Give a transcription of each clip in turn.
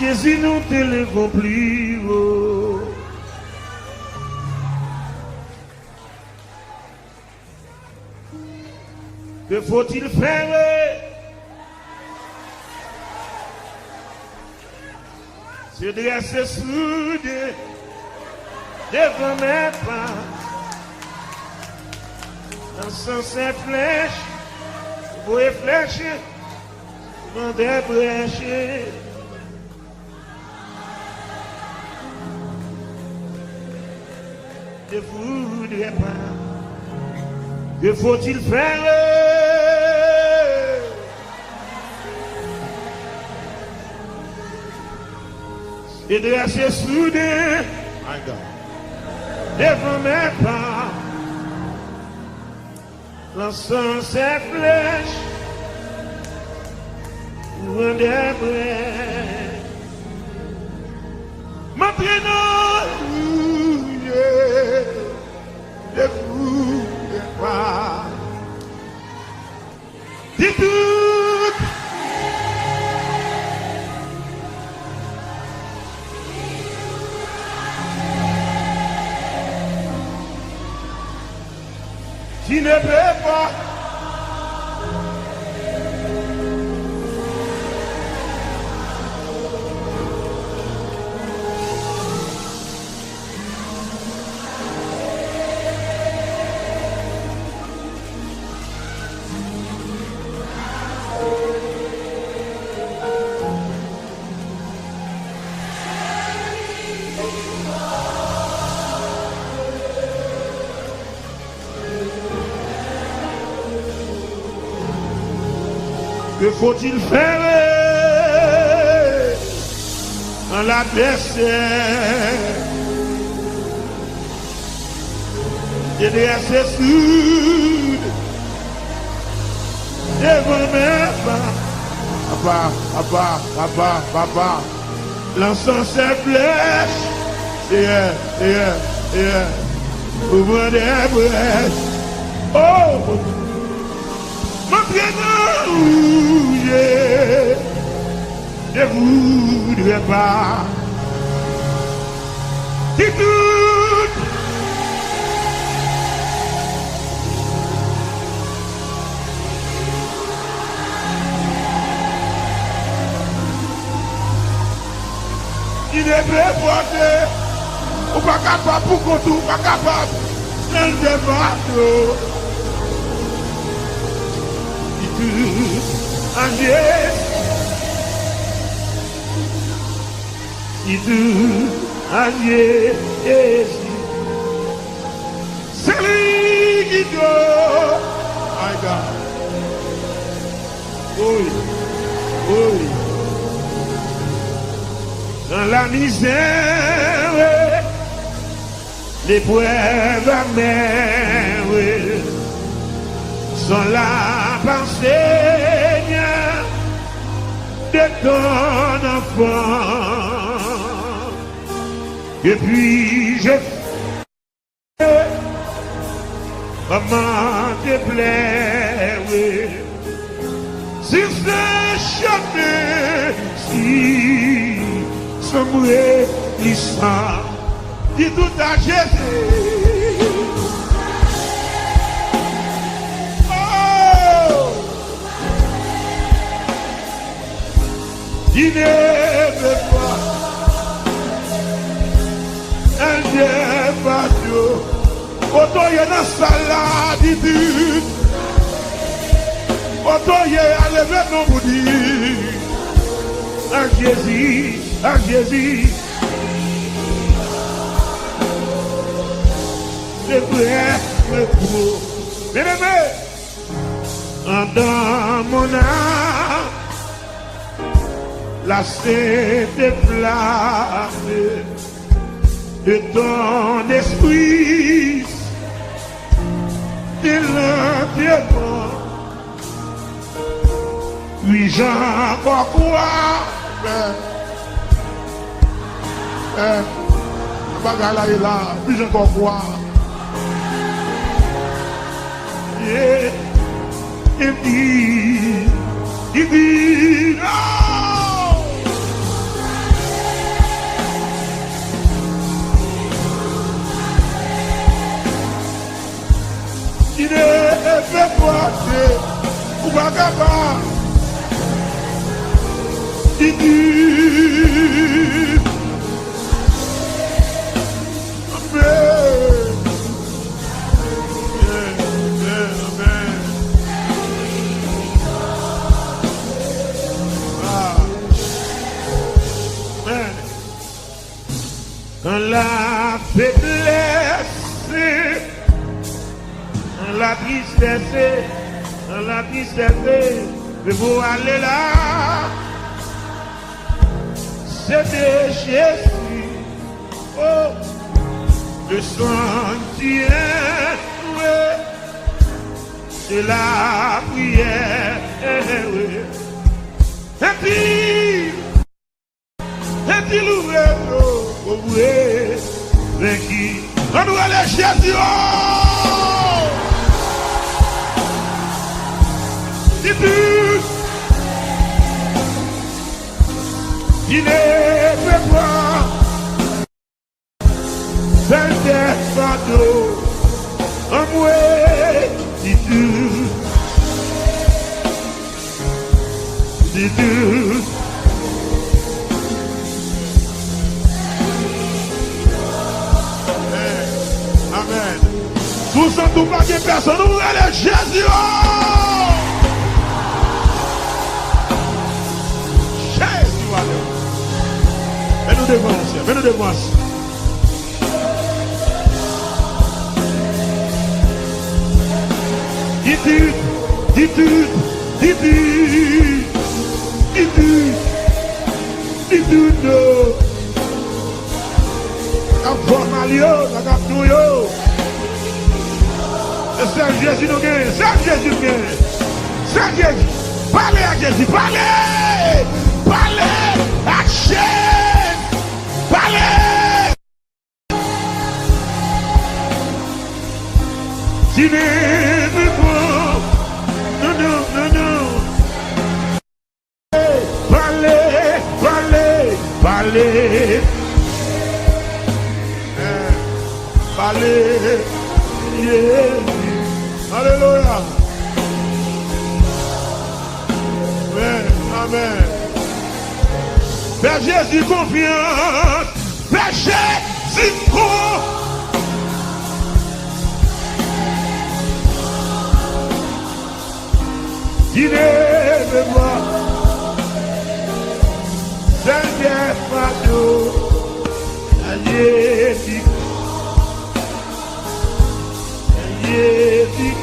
Jésus nous te levons plus haut. Que faut-il faire? Se dresser soudé devant mes pas, lançant ses flèches, pour réfléchir dans des brèches. Ne voudrais pas. Que faut-il faire? Et de rester soudé devant mes pas, lançant ses flèches loin des brèches, m'entraînant ne voulais pas. Dis tout. Tu ne peux pas. Que faut-il faire en l'adversaire? Et de rester sourde devant mes pas. Papa, lançant ses flèches, ouvrant des brèches. Oh! Je ne voudrais pas. Dis tout. Il est très porté. Ou pas capable pour qu'on tout, pas capable. Un débat. C'est lui qui doit. My God. Oui. Dans la misère, l'épreuve amère, sont là pensée de ton enfant. Et puis je fais maman te plaît, oui. Sur ce chemin-ci, sombre glissant, dis tout à Jésus. Il ne veut pas un Dieu pas Dieu. Autant il y a dans salade, il dit. Autant il y a levé non pour dire. Un Jésus. C'est vrai, le gros. Bien-aimé, dans mon âme, la sainte flamme de ton esprit, de l'enterrement. Oui, j'en crois. Bagala est là, puis j'en crois. Il dit, non! Ou pas capable. Dis-tu. Amen. Amen. Amen. Dans la faiblesse, dans la tristesse, mais vous aller là, c'était Jésus, oh, le sentier, ouais, c'est la prière, ouais. Et puis l'ouvre, ouais, mais qui, on doit aller Jésus, oh! Il n'est pas c'est fardeau en moi dis tu Amen. Tout ça tout pas que personne nous allez Jésus. Mets-nous devant, dis-tu, c'est Jésus nous gagne, c'est Jésus nous gagne, c'est Jésus. Parlez à Jésus, parlez à Jésus, parlez. Si n'est pas, non. Parlez. Alléluia. Amen. Père Jésus confiance. Père Jésus confiance. Il est de moi. Seigneur Fado. Jésus.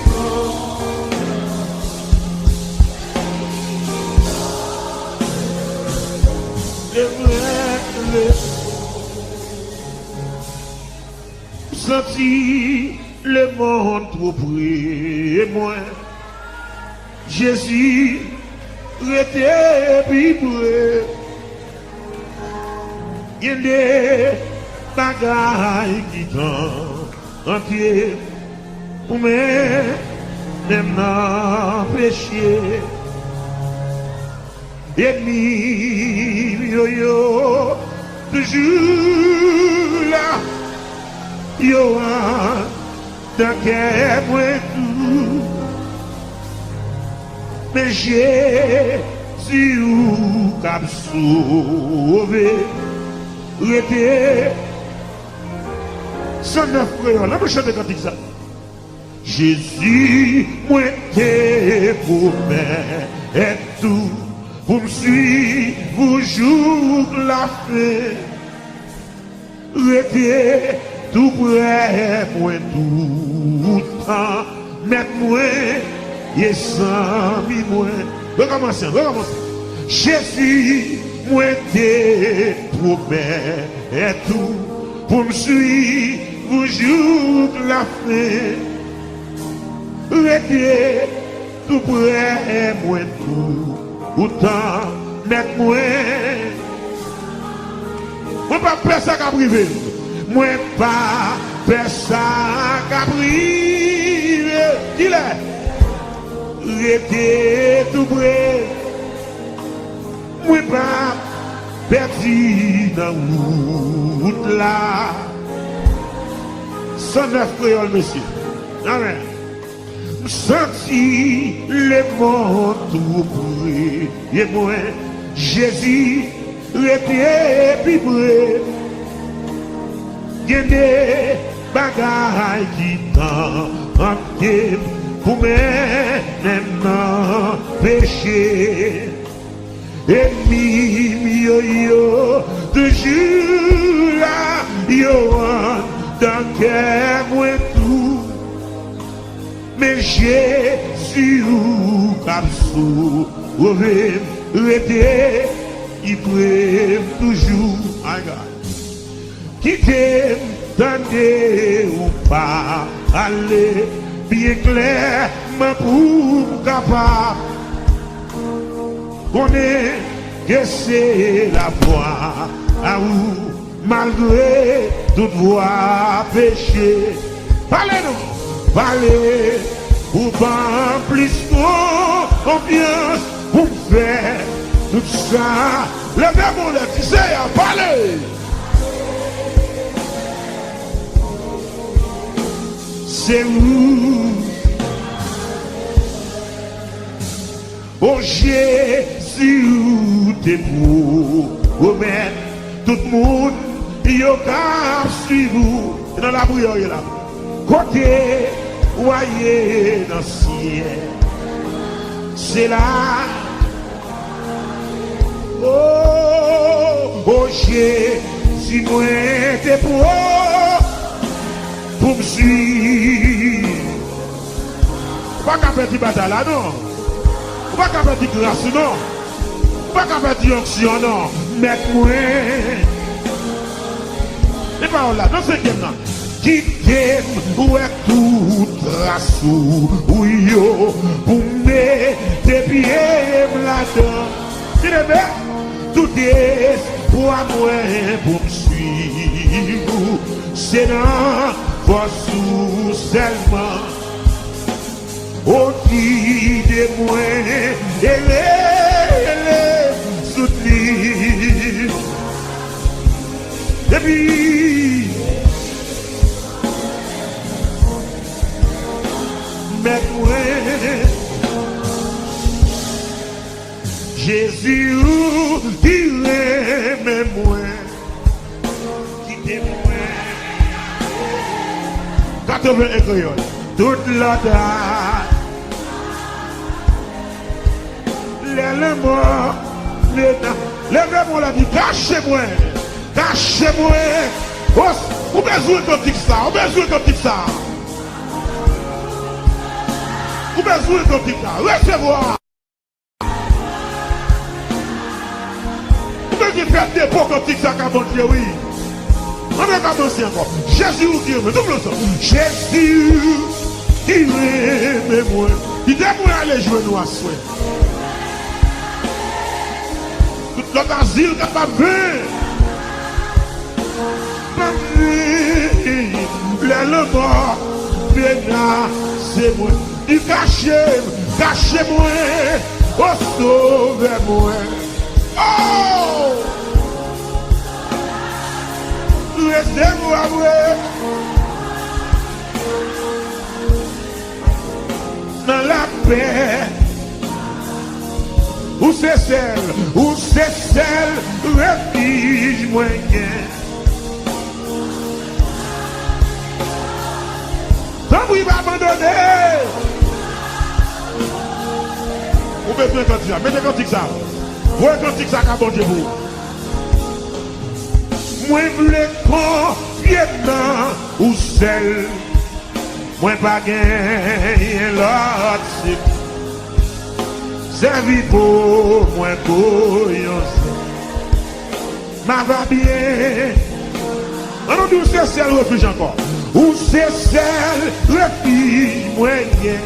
Senti le monde trop près moi, Jésus était vibré. Il y a des bagailles qui t'ont entier. Mais même dans péché ennemi yo toujours là yo dans quel point tout mais Jésus ou cap sauvé rete 109 frères là me chanter quand ça Jésus, moi t'es promets et tout, pour me suivre jour la fin. Restez tout près, moi tout temps, mettre-moi et sans moi. Recommencez. Jésus, moi t'es promets et tout, pour me suivre jour la fin. Restez tout près, moi tout, autant mettre moi. Moi pas faire ça qu'à privé. Moi pas faire ça qu'à privé. Il est. Restez tout près. Moi pas perdu dans la route là. 109 créoles, monsieur. Amen. senti les mots tout brûler. Et moi, Jésus, était vibré. Il y a des bagailles qui t'enquêtent pour même péché. Et yo, toujours là, yo, dans quel moi tout. Mais Jésus, comme sauvé, était, il prie toujours. Qui t'aime, tendez ou pas, aller bien clairement pour capable. Connais que c'est la voie à où, malgré toute voie péché. Parlez-nous, parlez, pour pas plus confiance, pour faire tout ça. Levez-moi le tu sais, parlez. C'est où? Oh Jésus, t'es pour mettre tout le monde, il y a suivre dans la prière là. Côté, voyez dans le ciel, c'est là. Oh Jésus, moi t'es pour me suivre. Pas qu'à faire des batailles là, non. Pas qu'à faire des grâces, non. Pas qu'à faire des onction, non. Mets-moi. Les paroles là, dans ce game là. Qui t'aime, ou est tout trace, ou yo, pour mettre tes pieds là-dedans. Tu le mets, tout est pour moi, pour me suivre. C'est dans votre seulement. Au qui de moi, elle est soutenue. Et puis, mais moi, Jésus, il aime moi, qui aime moi. 80 écoles, toute la date. Les morts, levez-moi la vie, cachez-moi, cachez-moi. Où besoin de tout ça, où besoin de tout ça. Où besoin de tout ça, recevoir. Où besoin de faire des pots comme ça, qu'à bon Dieu, oui. On va commencer encore. Jésus qui aime, double ça. Jésus qui aime moi. Il dit moi aller jouer nous à souhait. Tout l'autre asile capable de le mort, c'est moi. Il cachez-moi, oh sauvez-moi. Oh! Laissez-moi voir dans la paix. Où c'est celle, refuge moyen. Tant qu'il va abandonner. Vous mettez un cantique ça, mettez un cantique ça. Vous un cantique ça qu'a bon Dieu vous. Moi voulais confier dans ou celle. Moi pas gagner l'autre. Servi pour moi pour yon. Ma va bien. On nous dit c'est celle refuge encore. Ou c'est celle refuge moyen.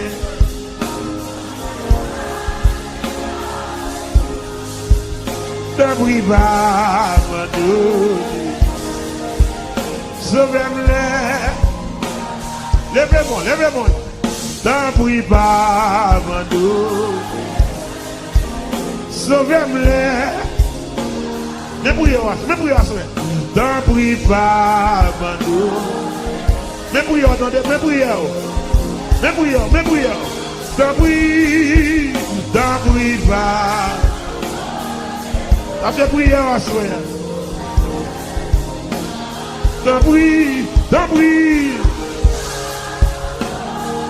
D'un bruit va m'adouer. Sauvez-moi. Levez-moi, levez-moi. D'un bruit va m'adouer. Sauvez-moi. Mais priez, d'un bruit va m'adouer. Mais priez, attendez, mais priez. mais bouillant. D'abri pas. Ça fait prière à soi. D'abri.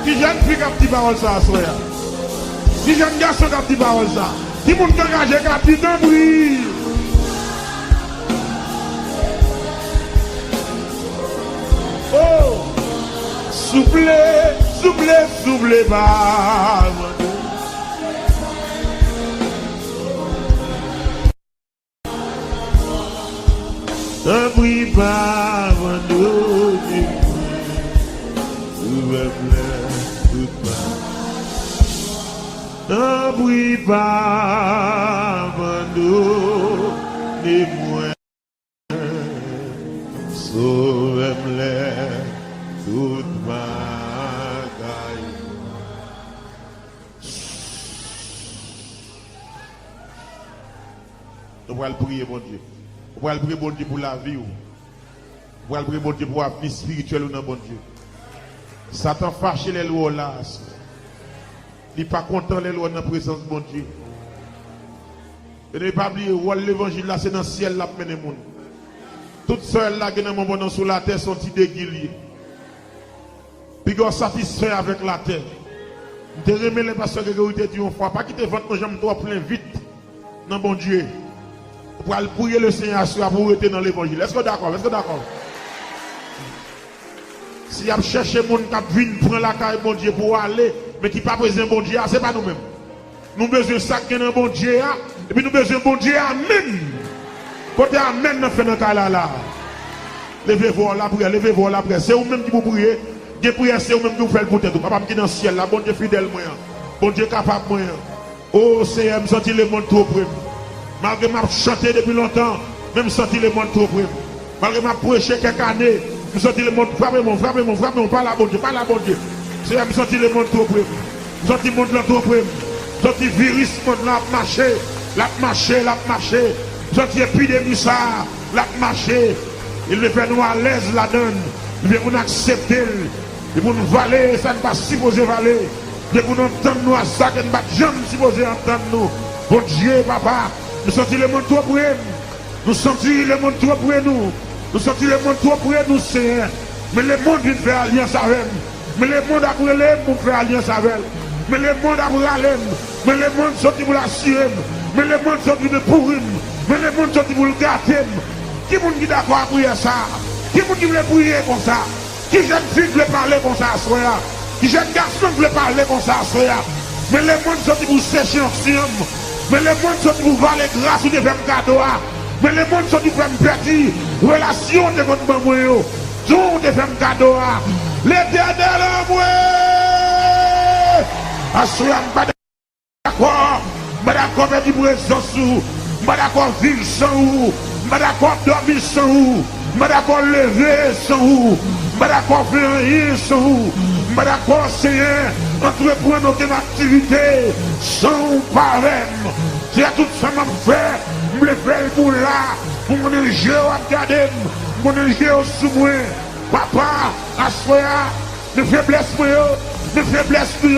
Qui jeune fille qui a dit parole ça à soi. Qui jeune garçon qui a dit parole ça. Qui monde qui engagé qui a dit d'abri. Oh, soufflez pas. Ne prie pas, abandonnez ne prie pas, abandonnez-moi. Sauve-moi toute ma gaille. Nous allons prier, mon Dieu. Nous allons prier, mon Dieu, pour la vie. Nous allons prier, mon Dieu, pour la vie spirituelle, mon Dieu. Satan fâche les lois là. Il n'est pas content les lois dans la présence de mon Dieu. Et ne pas oublier, l'évangile là, c'est dans le ciel là, mener monde. Toutes celles là qui sont sur la terre sont déguisées. Puis qu'on satisfait avec la terre. Je te remets les pasteurs que vous avez dit une fois. Pas quitter votre jambe trop plein vite. Non, bon Dieu. Pour aller prier le Seigneur pour rester dans l'évangile. Est-ce que d'accord? Est-ce que d'accord? Si vous cherchez les gens qui viennent prendre la caille, bon Dieu, pour aller, mais qui pas besoin bon Dieu, ce n'est pas nous-mêmes. Nous avons besoin de ça qui est dans bon Dieu, et puis nous avons besoin de bon Dieu, amen. Côté amen, nous faisons dans le là. Levez-vous la prière, levez-vous la prière. C'est vous-même qui vous priez. Des prières, c'est vous-même qui vous faites pour tout. Papa qui est dans le ciel, là, bon Dieu fidèle, moi. Bon Dieu capable, moi. Oh, Seigneur, me sentir le monde trop près. Malgré ma chanté depuis longtemps, même sentir le monde trop près. Malgré ma prêché quelques années, me sentir le monde, frappez-moi, pas la bon Dieu, pas la bon Dieu. Seigneur, me sentir le monde trop près. Me sentir le monde là trop près. Me sentir virus, monde là, marcher. Me sentir épidémie ça, la marcher. Il veut faire nous à l'aise la donne. Il veut nous accepter. Il veut nous valer, ça ne pas supposé valer. Il veut nous entendre nous à ça, qui ne va jamais supposé entendre nous. Bon Dieu, papa, nous sentons le monde trop près. Nous sentons le monde trop près nous. Nous sentons le monde trop près nous, Seigneur. Mais le monde vient faire alliance avec nous. Mais le monde a brûlé pour faire alliance avec nous. Mais le monde a brûlé. Mais le monde sorti pour la suivre. Mais le monde sorti pour nous. Mais le monde sorti pour le gâter. Qui monde qui d'accord à prier ça? Qui monde qui veut prier comme ça? Qui jeune fille veut parler comme ça, soya? Qui jeune garçon veut parler comme ça, soya? Mais le monde sorti pour sécher ensemble. Mais le monde sorti pour valer grâce ou de faire cadeau. Mais le monde sorti pour faire petit relation de votre maman. Tout de faire cadeau. L'éternel en moi. Assoya, pas d'accord. Pas d'accord avec du présence. Pas d'accord vivre sans vous. Pas d'accord dormir sans vous. Pas d'accord lever sans vous. Pas d'accord faire rien sans vous. Pas d'accord Seigneur entreprendre aucune activité sans parrain. C'est à toute ça m'a fait. Je le fais pour là. Pour mon énergie à garder. Mon énergie au sous-moi. Papa, assoya. Ne faiblesse moi. De faiblesse de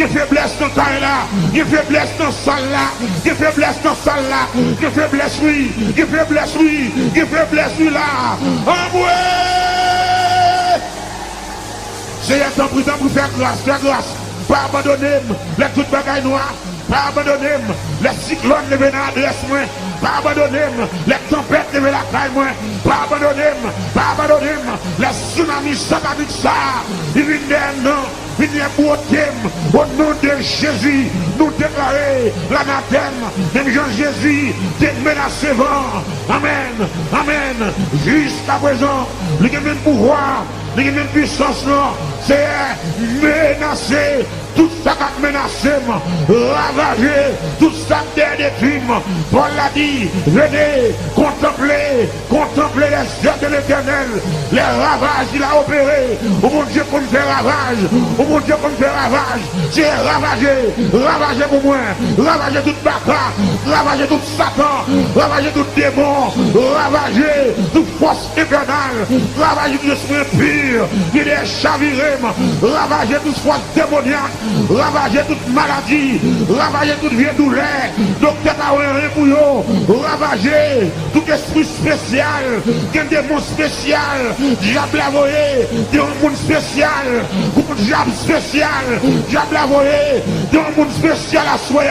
faiblesse dans ta là, de faiblesse dans salle là, de faiblesse dans salle là, de faiblesse oui, de faiblesse oui, de faiblesse oui là. En moi, c'est un temps pour faire grâce, pas abandonner les toutes bagailles noires. Pas abandonner les cyclones de l'adresse moi. Pas abandonner les tempêtes de la caille moi. Pas abandonner les tsunamis sataniques ça. Il vient d'un nom, il vient pour au nom de Jésus. Nous déclarer l'anathème. Même Jean-Jésus t'es menacé vent. Amen, amen. Jusqu'à présent, le même pouvoir, le même puissance, c'est menacé tout ça qui a menacé, ravager, tout ça qui a détruit. Paul l'a dit, venez, contemplez les yeux de l'Éternel, les ravages qu'il a opérés. Oh mon Dieu, qu'on fait ravage, oh mon Dieu, qu'on fait ravage, c'est ravager pour moi, ravager toute baka, ravager tout Satan, ravager tout démon, ravager toute force infernale, ravager tout esprit pur, qui est chaviré, ravager toute force démoniaque, ravager toute maladie, ravager toute vieille douleur, docteur n'a rien pour eux, ravager tout esprit spécial, un démon spécial, diable a voyé, un monde spécial, un diable spécial, diable a voyé, un monde spécial à soi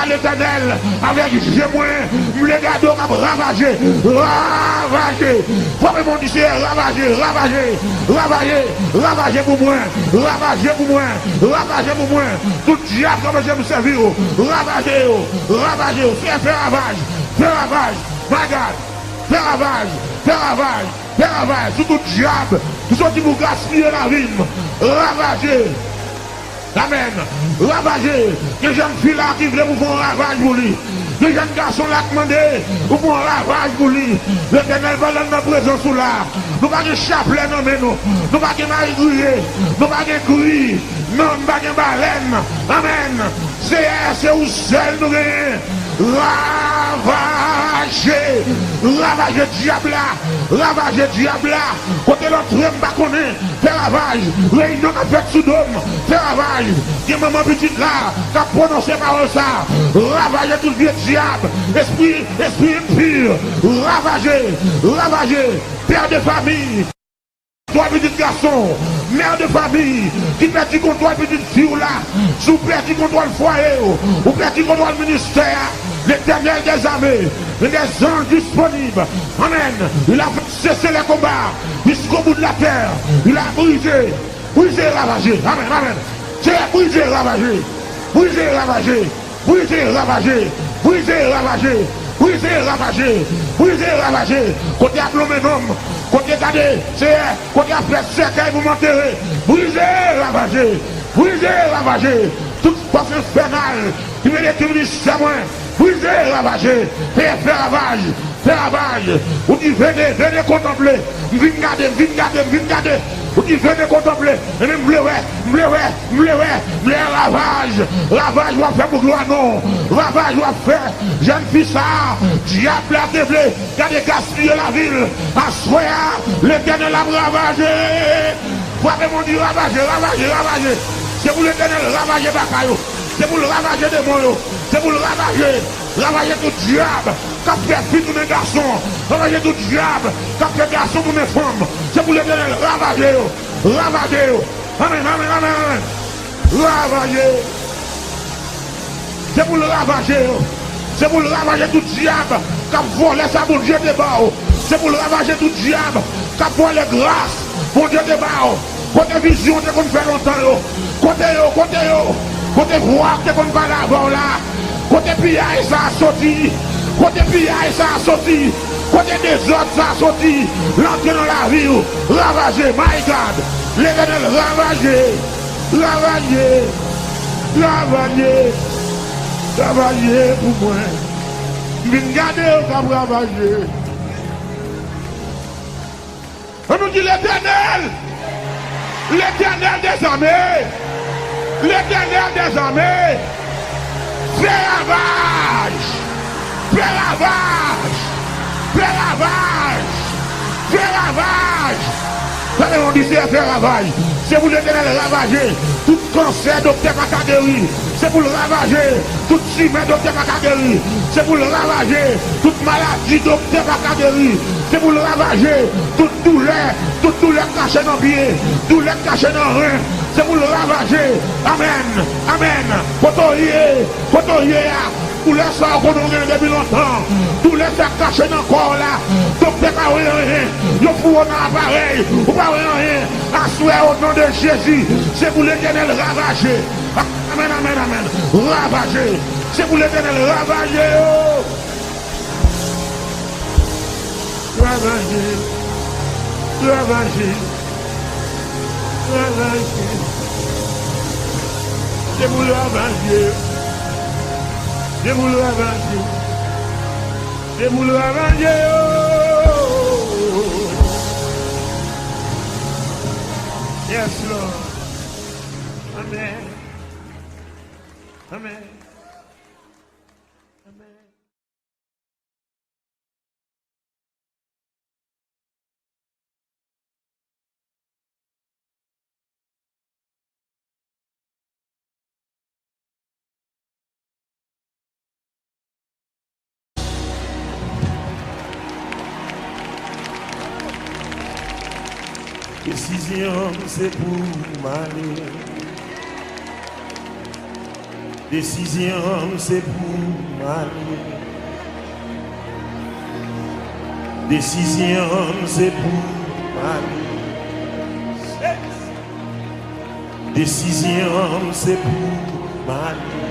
l'Éternel, avec Jémoin, nous les gardons comme ravager, vraiment dit c'est ravager pour moi, ravager pour moi, tout diable comme je me servir, ravager, fais ravage, bagarre, fais ravage, tout diable, tout ce qui vous gaspille la vie, ravager. Amen. Ravager. Les jeunes filles là qui veulent vous faire un ravage pour lui. Les jeunes garçons là qui demandent vous faire un ravage pour lui. L'Éternel va dans notre présence là. Nous pas de chapelet non mais nous. Nous pas de mariguier. Nous pas de gris. Non, nous pas de baleine. Amen. C'est où seul nous gagnons. Ravager diable là, côté l'autre pas connaît, fait ravage, réunion avec Soudom, fait ravage, il y a maman petite là, qui a prononcé parole ça, ravager tout vieux diable, esprit impur, ravager, père de famille. Toi, petit garçon, mère de famille, qui perdit contre toi, petite fille là, sous perdit contre toi le foyer, ou perdit contre toi le ministère, l'Éternel des armées, des anges disponibles. Amen. Il a fait cesser les combats jusqu'au bout de la terre. Il a brisé, ravagé. Amen. C'est brisé, ravagé. Côté agloménum, côté gardé, c'est côté après cercueil vous m'enterrez. Ravagé. Toute force infernale qui veut détruire c'est moi. Ravagé. Fais ravage. Vous dites venez contempler. Venez garder. Vous dites venez contempler. Et même ravage va faire pour gloire non. Ravage va faire. Jeune fille ça. Diable a dévelé. Gardez gaspiller la ville. Assoya. L'Éternel a ravagé. Voilà mon Dieu ravager. C'est pour l'Éternel ravager Bakayo. C'est pour le ravager des mots. C'est pour le ravager tout diable. Quand fait fille tous les garçons. Ravager tout diable. Quand fait garçon tous les femmes. C'est pour l'Éternel ravager. Amen. Ravager. C'est pour le ravager. C'est pour le ravager tout diable. Quand voler ça pour Dieu débat. C'est pour le ravager tout diable. Quand voler grâce pour Dieu débat. Côté vision, c'est qu'on fait longtemps. Côté voir, c'est qu'on va là-bas là. Côté pillage, ça a sorti. Côté des autres, ça a sorti. L'entrée dans la vie, ravager, my God. L'Éternel ravager pour moi. Vine garder comme ravager. On nous dit l'Éternel des armées. L'Éternel des armées. Fais ravage. On dit c'est faire ravage. C'est pour l'Éternel ravager. Tout cancer, docteur Macadéry. C'est pour le ravager. Tout chimère, docteur Macadéry. C'est pour le ravager. Toute maladie, docteur Macadéry. C'est pour le ravager. Toute douleur cachée dans le pied. Douleur cachée dans le rein. C'est pour le ravager. Amen. Kotoye. Tous les soirs qu'on a depuis longtemps. Tous les soirs cachés dans le corps là. Donc t'es pas rien. Yo pour un appareil. Ou pas rien. Assoyez au nom de Jésus. C'est pour l'Éternel ravager. Amen. Ravager. C'est pour l'Éternel ravager. Ravager. C'est pour le ravager. C'est pour le ravager. C'est pour le ravager. Yes, Lord. Amen. Amen. Amen. Décision, c'est pour m'aller. Décision, c'est pour m'aller. Décision, c'est pour m'aller. Décision, c'est pour m'aller.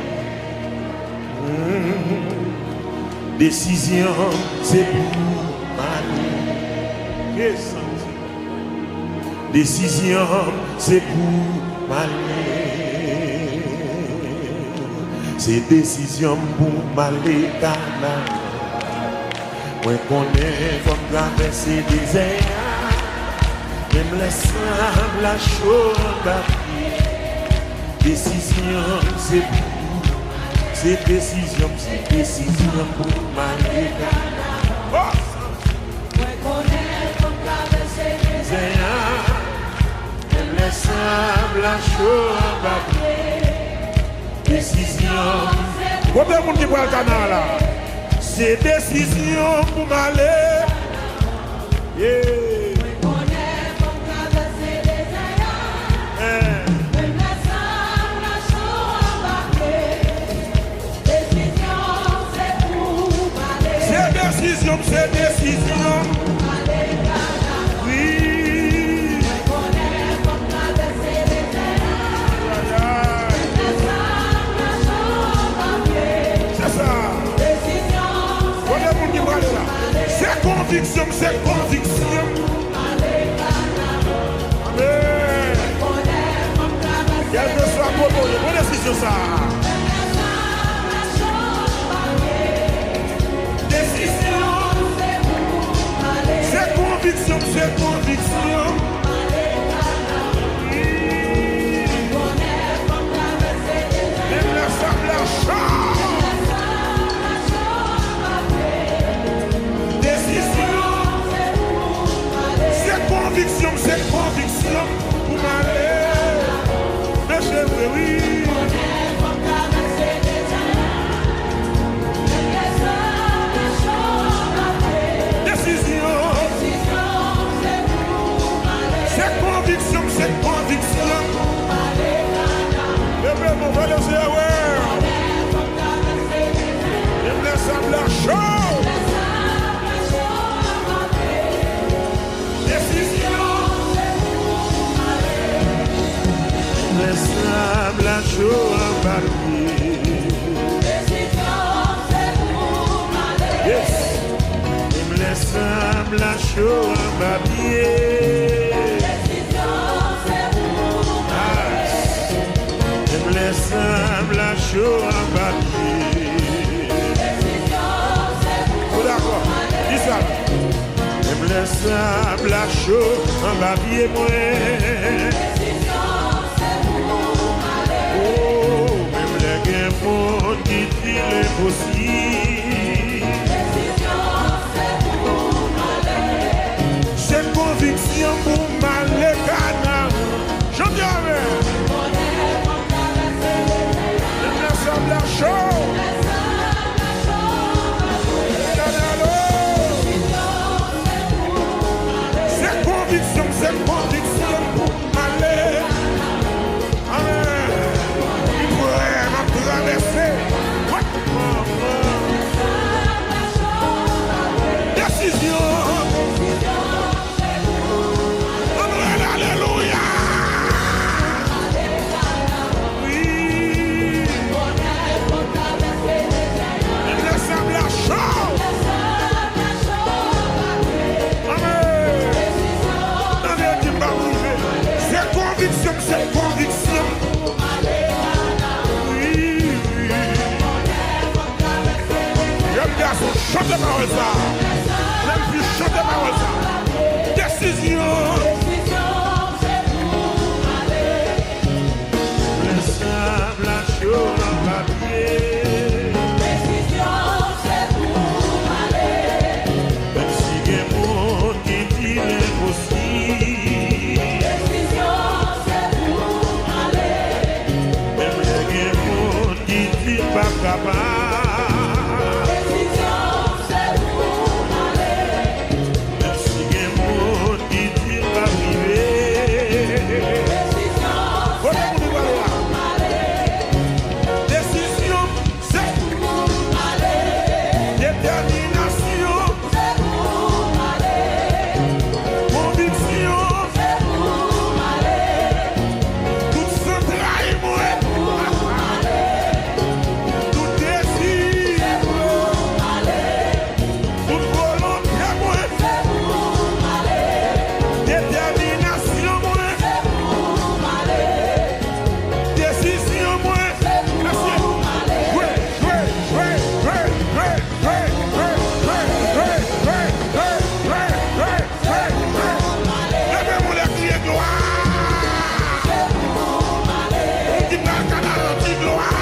Décision, c'est pour m'aller. Décision, c'est pour m'aller. C'est décision pour m'aller Canaan. Moi connais comme traverser des désert. Même les sables la chaude. Décision, c'est pour. C'est décision pour m'aller Canaan. Moi connais comme traverser des désert. Les sables à chaud à papier. Décision. Combien de monde qui voit le canal là? C'est décision pour m'aller. Yeah. C'est décision. C'est conviction, c'est conviction. Amen. Quel que soit votre bonne décision ça. Décision. C'est conviction, c'est conviction. Même la sable la chance. C'est conviction pour m'aller. Mais je veux, oui. Décision. C'est conviction, c'est conviction. Le peuple mon frère, c'est ouais. Il me laisse la chaux. Laisse la chaux en papier. Décision, c'est pour m'aller. Yes. Il me laisse la chaux en papier. Décision, c'est pour m'aller. Il me laisse la chaux en papier. Décision, c'est pour d'accord. Dis ça. Il me laisse la chaux en papier, moi. Mon dit il est possible. Décision, c'est pour m'aller. C'est conviction pour m'aller Canaan. Je dis avec. Le sable la chaux. C'est conviction, c'est conviction pour m'aller. Amen. Décision. Alléluia. Oui. Il laisse la chaux. Amen. C'est conviction, c'est conviction. parole ça. Même plus chanter parole ça. Décision. Le sable à chaud dans le papier. Décision, c'est pour aller. Même si il y a un monde qui dit l'impossible. Décision, c'est pour aller. Même si il y a un monde qui dit pas capable. Décision, c'est pour aller. Même si il y a un monde qui dit pas vivre. Décision, Voilà mon débat là. aller. Décision, c'est Pour aller. détermination, C'est pour aller. conviction, C'est pour aller. tout ce travail, moi, tout désir, C'est pour aller. toute volonté, moi, C'est pour aller. détermination, moi, C'est pour aller. décision, moi. Merci. Ouais, ouais, ouais, ouais, ouais, ouais, ouais, ouais, ouais, ouais, ouais, ouais, ouais, ouais, ouais. Levez-moi les pieds, gloire. On dit pas le canal, on dit gloire.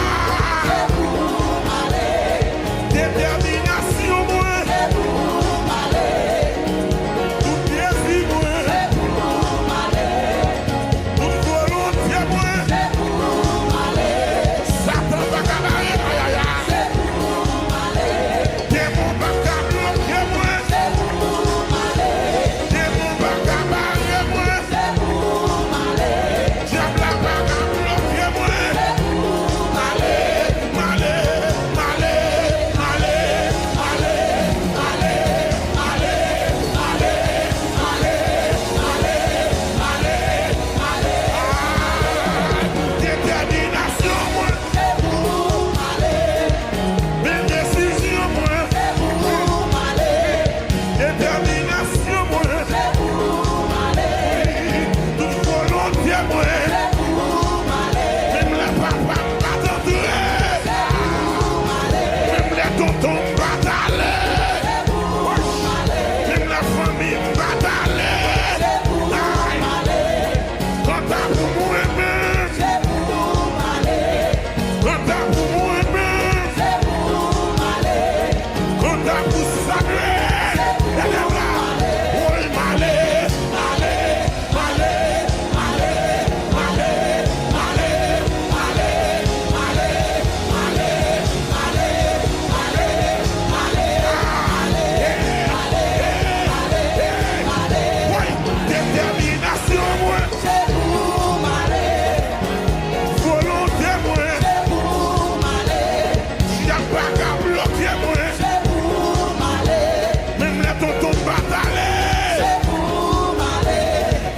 Détermination, moi. Tout désir, moi. Toute volonté, moi. Satan va cabaret, aïe, aïe, aïe. Démon va bloquer, moi. Démon va cabaret, moi. Diable va bloquer, moi. Allez, allez, allez, allez, détermination, moi. Mes décisions, moi. Détermination, moi. Toute volonté, moi. Même les papas pas t'entourer. Même les tontons pas t'aller. Même la famille pas t'aller. Quand t'as pour moi-même. Quand t'as pour moi-même. Quand t'as pour sacré. Oui, m'aller, allez, allez, allez, allez, allez, allez, oui, détermination, moi. Volonté, moi. Y'a pas qu'à bloquer, moi. Même les tontons pas t'aller.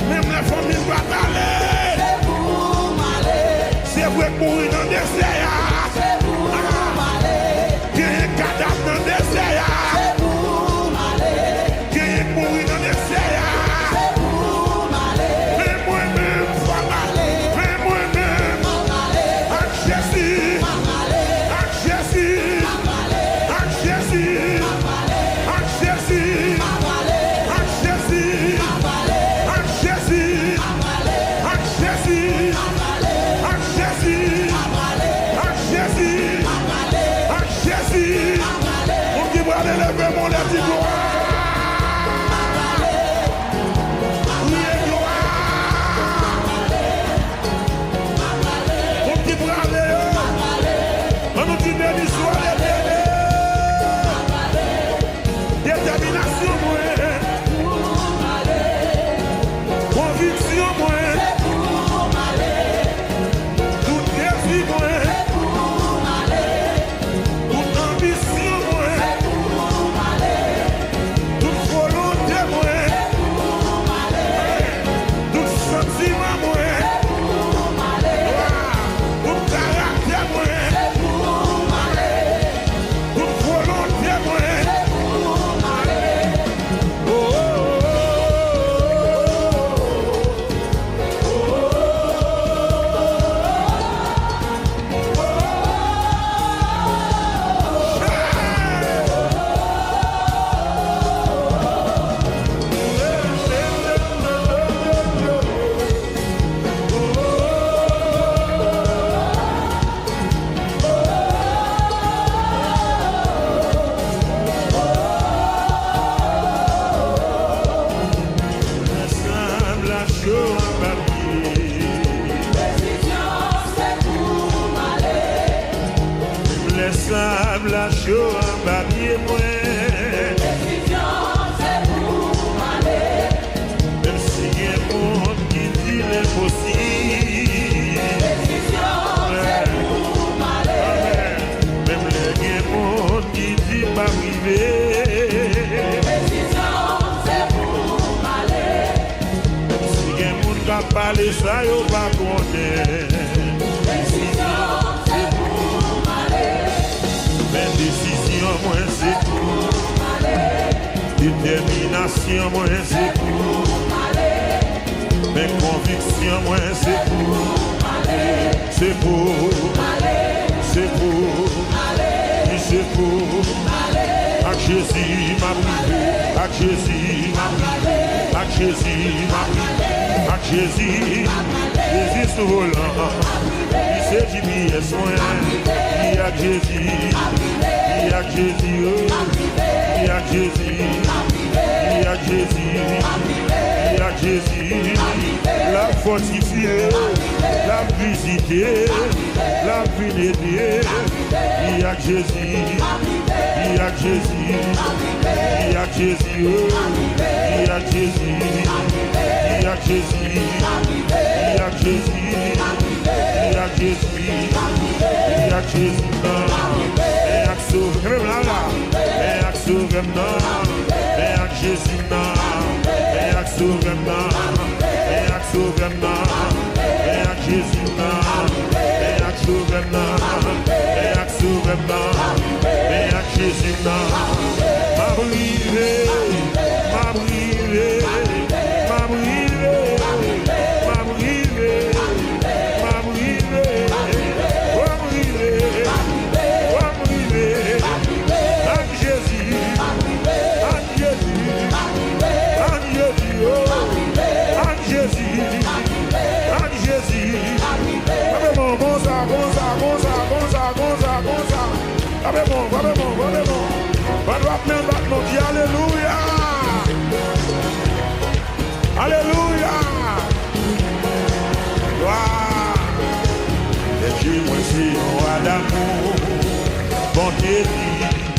Même les familles pas t'aller. C'est vrai que mourir dans des désert. Qu'il y ait un cadavre dans des désert. Qu'il y ait un mourir dans des désert. Mais moi-même, mais moi-même, avec Jésus, avec Jésus, avec Jésus, avec Jésus, avec Jésus, avec Jésus, avec Jésus, avec Jésus, avec Jésus, avec chaud en bas pied moi. Décision, c'est pour m'aller. Même si y a un monde qui dit l'impossible. Décision, c'est pour m'aller. Même les monde qui dit pas arriver. Décision, c'est pour m'aller. Même si y a un monde qui a parlé ça, yo pas connaître. Décision, c'est pour m'aller. Mais décision, moi c'est Pour m'aller. détermination, moi c'est Pour m'aller. mes convictions, moi c'est c'est pour, c'est pour, c'est pour. À Jésus m'a privé, à Jésus m'a privé, à Jésus m'a privé, à Jésus, Jésus sous volant, il s'est dit bien soin, il y a Jésus, il y a Jésus, il y a Jésus, il y a Jésus, il y a Jésus, la fortifiée, la visiter, la vénérer, il y a Jésus. Il y a Jésus, il y a Jésus, il y a Jésus, il y a Jésus, il y a Jésus, il y a Jésus, il y a Jésus, et à sauver là, et à sauver et à Jésus, et à sauver et à sauver et à Jésus, et à sauver et à sauver. Mais à Jésus, m'a brûlé, m'a brûlé, m'a brûlé, m'a brûlé, m'a brûlé, m'a brûlé, m'a brûlé, à Jésus, à Jésus, à Jésus, à Jésus, à Jésus. Bon, bon ça, bon ça, bon ça, bon ça, bon ça, bon ça. Allez bon, allez bon, allez bon. Va droit même battement, dis alléluia. Alléluia. Gloire. Et Dieu, moi, c'est un roi d'amour. Bonté,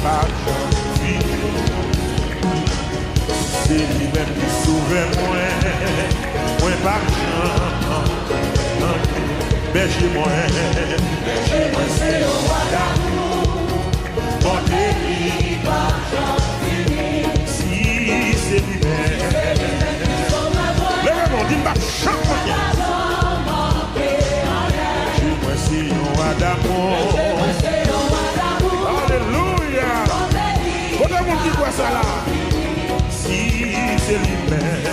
pas fini. C'est lui-même qui sauve moi. Moi, pas berger, moi, c'est le roi d'amour. Bonté, pas fini. Si c'est lui-même. Lève-moi, dis-moi, chante-moi. Moi, c'est le roi d'amour. Alléluia. Bon, le monde dit quoi ça là? Si c'est lui-même.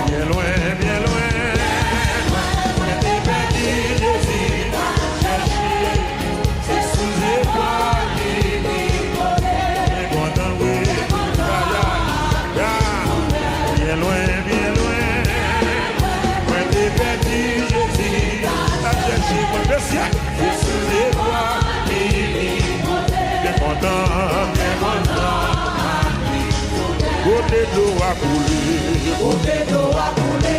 Bien loin, bien loin. Côté d'eau a coulé, côté d'eau a coulé,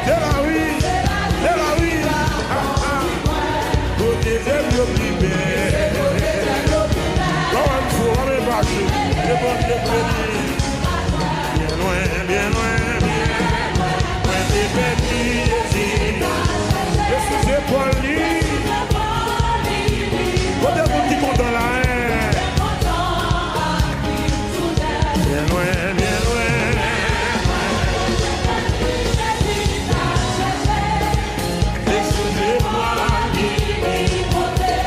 c'est la vie, c'est la vie. Côté de l'eau libéré, quand il faut on est marché, c'est bon de venir. Bien loin, bien loin, bien loin, loin des petits Jésus. Jésus c'est pour lui. Côté vous qui compte dans la haine. Bien loin, bien loin. Excusez-moi,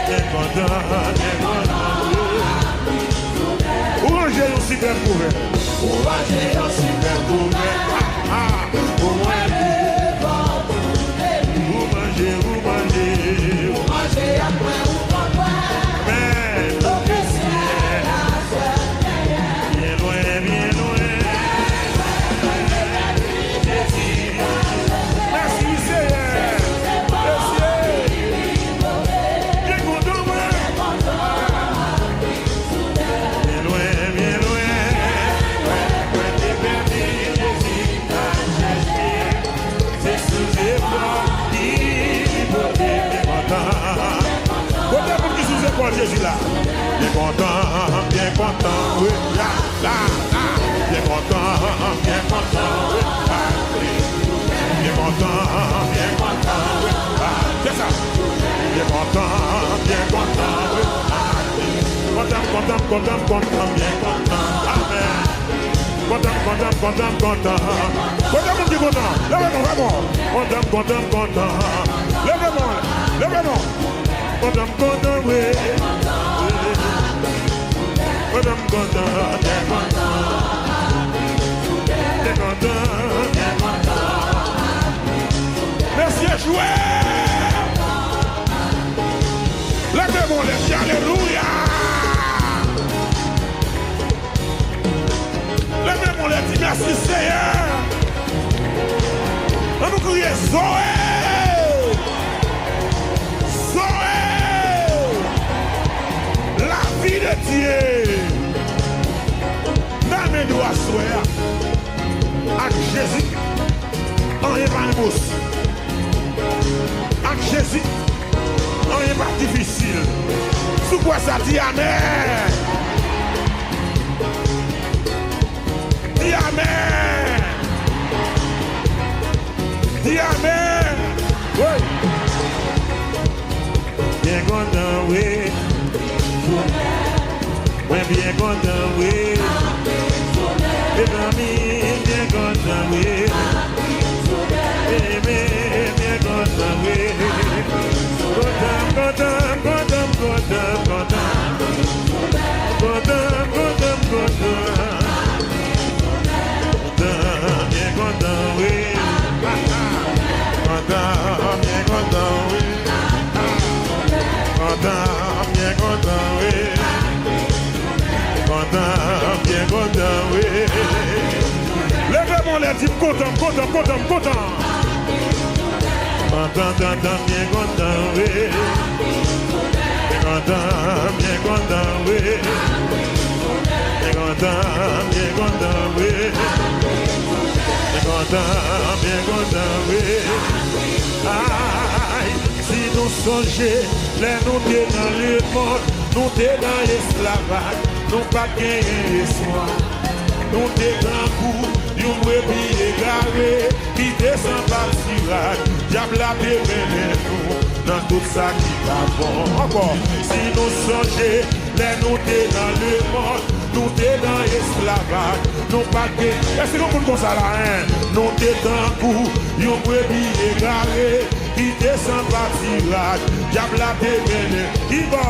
t'es content, t'es content. Où ranger un super couvert? Où ranger un super couvert? Pour moi, vous mangez, vous mangez. Vous mangez après ou pas? Mais, bien loin, bien loin. Merci, Seigneur. Merci. Bien content, moi. Bien loin, bien loin. encore Jésus là. Bien content, oui, là, bien content, oui, bien content, oui, c'est ça. Bien content, oui, content, bien content, amen. Content. Content, mon Dieu, content. Lève-moi, vraiment. Content. Lève-moi. Content, oui. Content. Merci à jouer. Lève-moi, les alléluia. Lève-moi, les dit merci Seigneur. On nous crie Zoé. La vie de Dieu. Dans mes doigts, soeur. Avec Jésus. On n'est pas impossible. Avec Jésus. On n'est pas difficile. Sous quoi ça dit amen. Dis amen. Dis amen. Oui. Bien content, oui. Oui, bien content, oui. Et amis, bien content, oui. Aimé, bien content, oui. Lève-moi les types content. Content, bien content, oui. Bien content, oui. Aïe, si nous songeons, les nous t'es dans le monde, nous t'es dans l'esclavage, nous pas gagner espoir. Nous t'es grand coup, nous brebis égarés, qui descend par tirage, diable a démêlé nous, dans tout ça qui va bon. Encore, si nous songeons, les nous t'es dans le monde, nous t'es dans l'esclavage, nous pas gagner. Est-ce que nous pouvons ça là, hein? Nous t'es grand coup, nous brebis égarés, qui descend par tirage, diable a démêlé, qui va.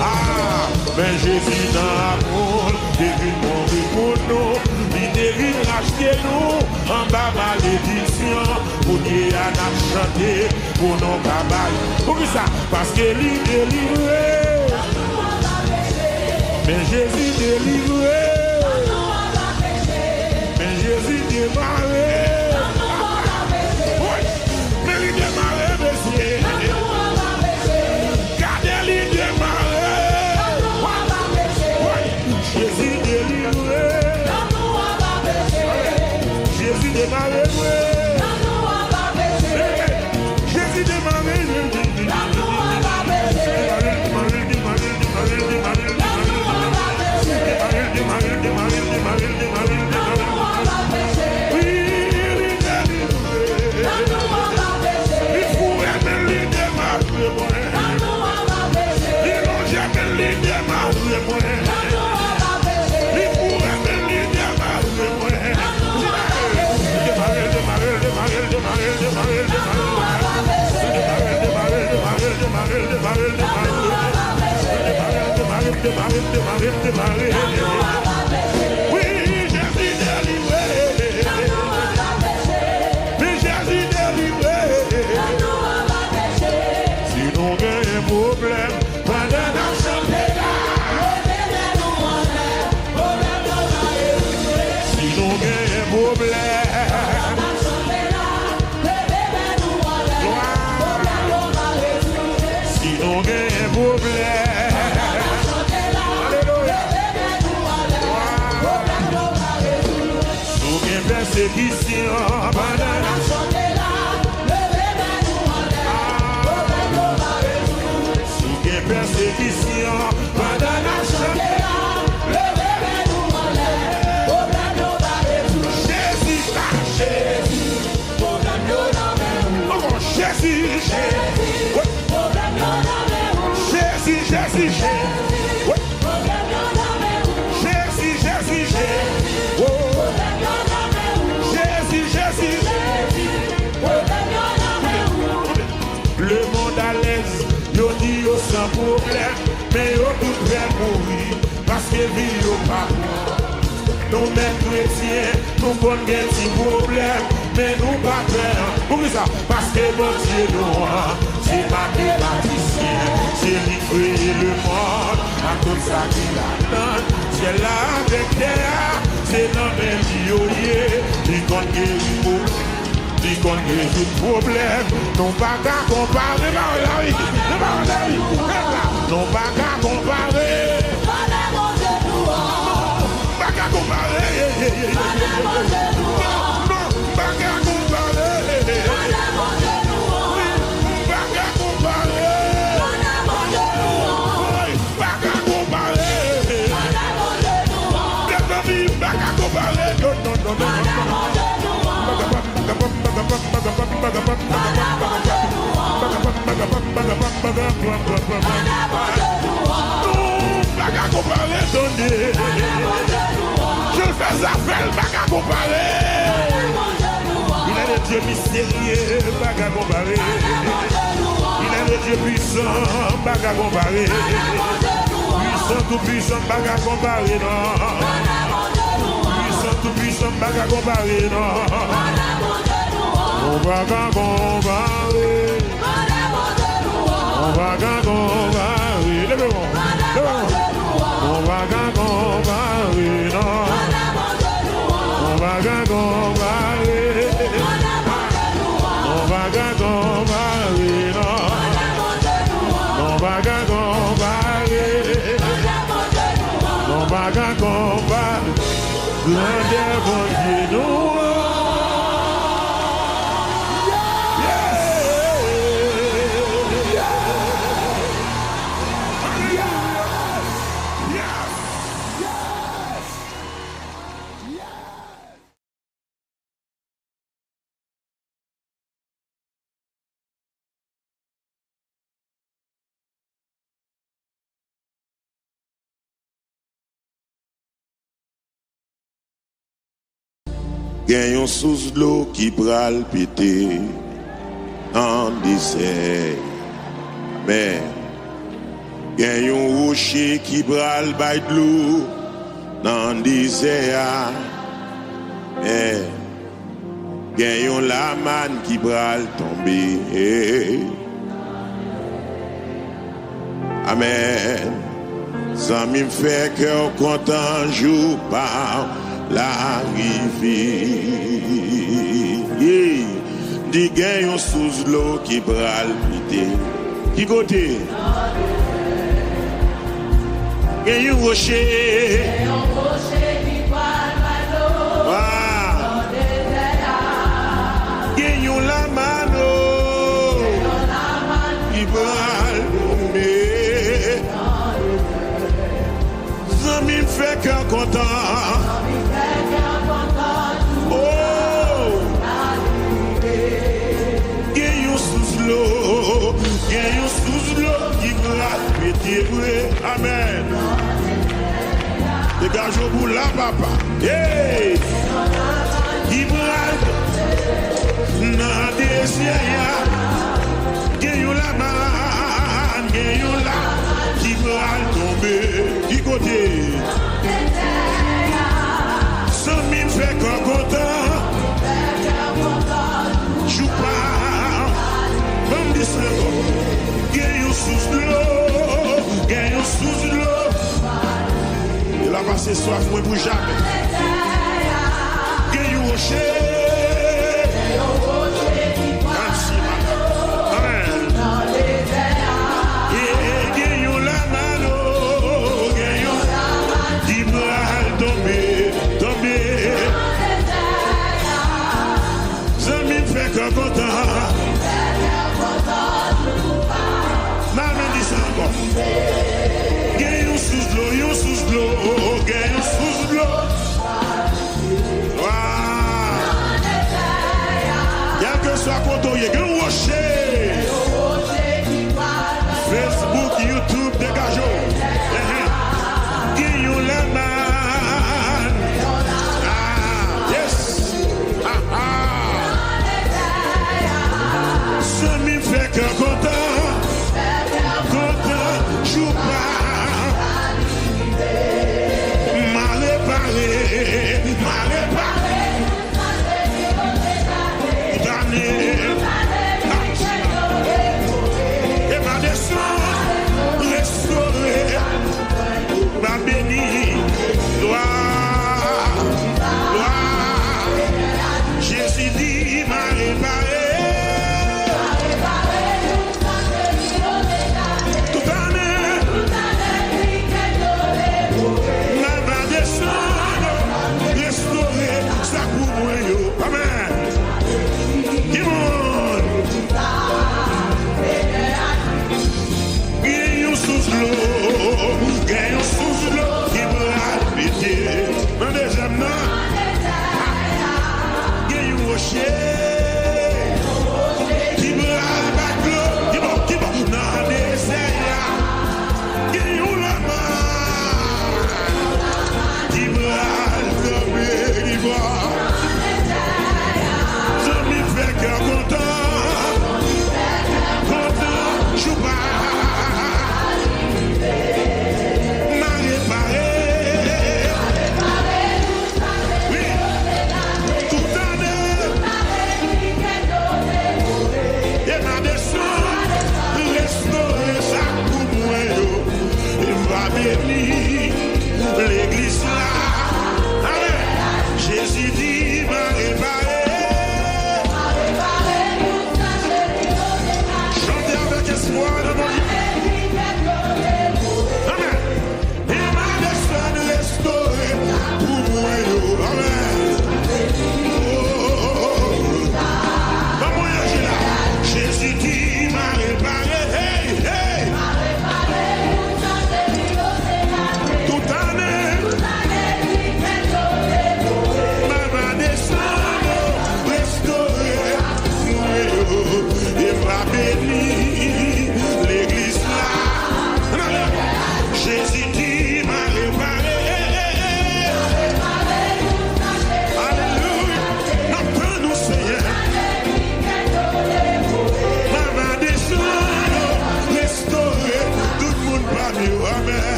Ah, mais Jésus dans l'amour, il est venu mourir pour nous, il est venu racheter nous, en bas malédiction, pour qu'il y a chanter, pour nos cabanes. Pourquoi ça? Parce qu'il est délivré. Mais Jésus délivré. Mais Jésus démarré. Oui, mais il démarré, monsieur. Jésus délivré. Jésus démarré. Jésus démarré. Oui, il délivré. Il faut aimer les démarrer. Ils n'ont jamais les démarrer. Oui, Jésus délivré. Mais Jésus délivré. Si nous avons un problème, pendant la chanter là. Si nous avons un problème. Si nous avons un problème. Persécution, banana. Sous quelle persécution. bénédiction, pendant la chanter. Jésus, le monde à l'aise, yo dit yo sans problème, mais yo tout prêt mourir, parce que vie yo pas. Nous mêmes chrétiens, nous bonnes petits problèmes, mais nous pas peur. Pourquoi ça? Parce que bon Dieu nous, c'est pas des bâtisseurs, c'est lui créer le monde, à tout ça qu'il a donné. C'est là avec terre, c'est dans mes yeux, il compte guérir, il compte guérir tout problème. Non pas qu'à comparer, non pas qu'à comparer. Je fais affaire, pas qu'à comparer. Il est le Dieu mystérieux, pas qu'à comparer. Il est le Dieu puissant, pas qu'à comparer. Puissant, tout puissant, pas qu'à comparer, non. Puissant, tout puissant, pas qu'à comparer, non. On va qu'à comparer. On va qu'à comparer. Levez-moi. On va qu'à comparer, non. On va qu'à comparer. On va qu'à comparer, non. On va qu'à comparer. On va qu'à comparer. Grandeur, bon Dieu, nous. Gagne sous l'eau qui pral pété en désert. Mais gagne un rocher qui pral bay de l'eau dans désert. Mais gagne la manne qui pral tomber. Amen. Ça me fait cœur content jour par l'arrivée. Dis gagne sous l'eau qui pral pété. Qui côté? Gagne un rocher. qui parle mal d'eau. Gagne la mano. Qui pral tomber. Ça me fait cœur content. Gagne sous l'eau qui gratte pété. Amen. Dégage pour la papa. Hey! Qui gratte dans des désert. Gagne la manne. Gagne la qui gratte tomber. Qui côté? Ça me fait qu'un content. Joue pas. Gagne sous l'eau, gagne sous l'eau. Il a passé soif, moi pour jamais. Gagne rocher. Amen. Gagne la mano, gagne qui va tomber, tomber. Ça me fait qu'un content. Maman dit ça encore. l'eau, gagne sous l'eau. Quel que soit quand il y a un rocher, Facebook, YouTube, dégagez. Guillaume Leman. Yes. Ça me fait que content, joue pas. Mal réparé. Et ma descente restaurée, ma bénie, gloire. Jésus dit, m'a réparé. Toute année, ma descente restaurée, ça pour moi. Amen. Gagne sous l'eau qui me habiter. Un deuxième nom. Gagne un rocher qui me habite. Qui bon, non, désert. Gagne un lama qui me habite. Qui va. Je m'y fais cœur content. Content, joue pas.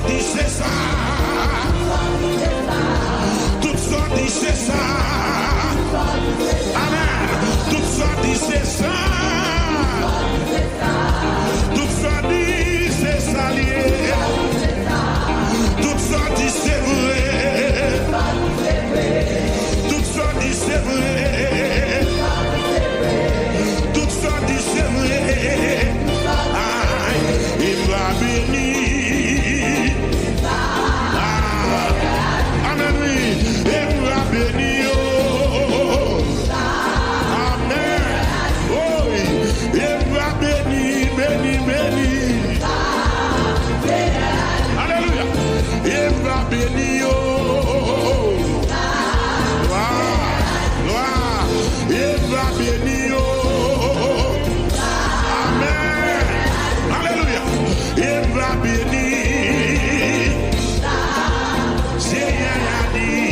dit c'est ça. Tout ça dit c'est ça. Amen. Tout ça dit c'est ça. Tout ça dit c'est ça lié. Tout ça dit c'est vrai. Tout ça dit c'est vrai. Tout ça dit c'est vrai. Aïe, il va bénir. Amen, oui, il va bénir. Amen. Oh oui, il va bénir, bénir, bénir. Alléluia. Il va bénir. Gloire. Il va bénir. Amen. Alléluia. Il va bénir. C'est rien à dire.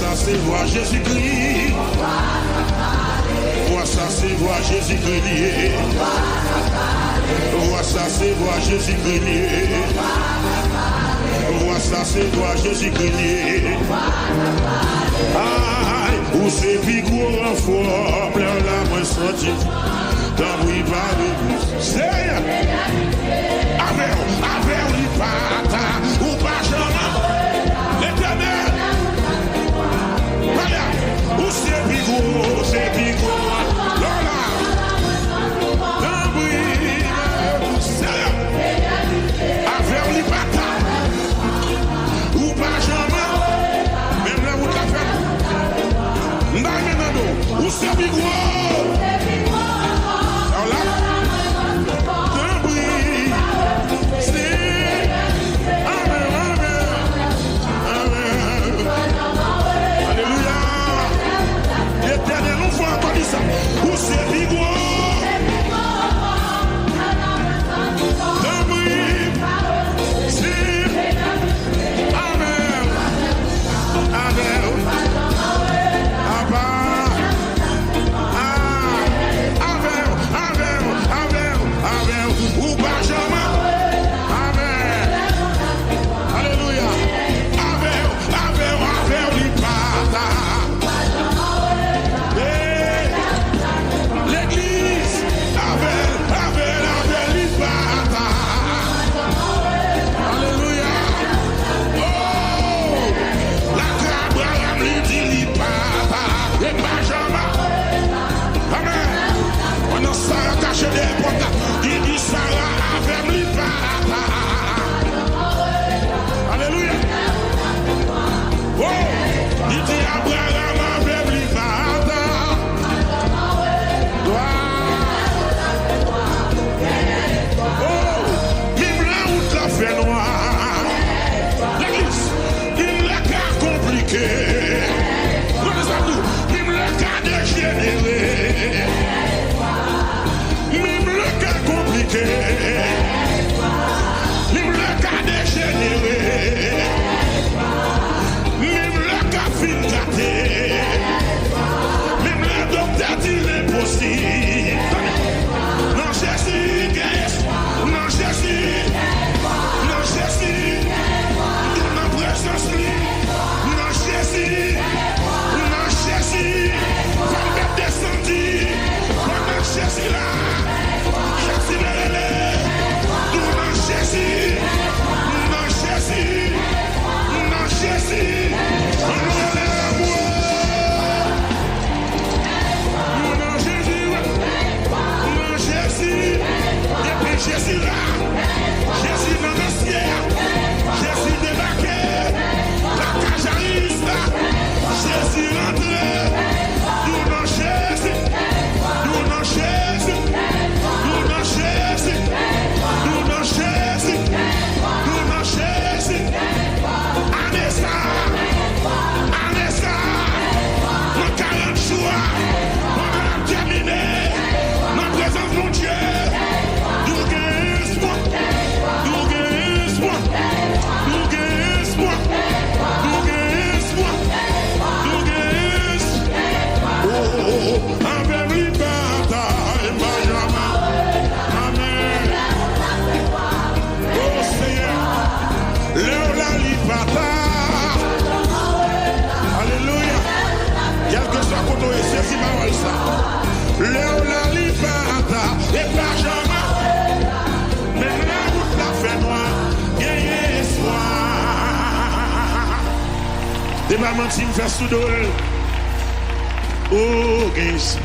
ça, c'est voir Jésus-Christ. Vois ça, c'est voir Jésus-Christ lié. Vois ça, c'est voir Jésus-Christ lié. Vois ça, c'est voir Jésus-Christ lié. Aïe, où c'est plus gros renfort, plein la main sortie. Dans oui, pas de plus. C'est avec l'ipata, ou pas jamais. L'éternel. Voilà, où c'est plus gros, c'est plus gros. Lola. Dans oui, c'est avec l'ipata, ou pas jamais. Même là où t'as fait. N'aïmenado, où c'est plus gros. Où c'est bigo? Amen. Amen. Ou pas jamais. Amen. Alléluia. Amen. L'ipata. Il dit Sarah avec l'ipata. Alléluia. Oh, il dit Abraham avec l'ipata. Oh, même là où t'as fait noir. L'église, il l'a qu'à compliqué. Même le cas dégénéré. Même le cas dégénéré, même le cas fin gâté, même le docteur dit l'impossible. Non, Jésus, non, Jésus, non, Jésus, dans la présence, non, Jésus, non, Jésus, quand il est descendu, quand Jésus là. Jésus, non Jésus, non Jésus, non Jésus, non Jésus, et puis Jésus là, Jésus dans le ciel, Jésus débarqué, la cajariste là, Jésus rentré, nous non Jésus, nous non Jésus, nous non Jésus. Des mamans qui me font sous-dol. Oh, guys.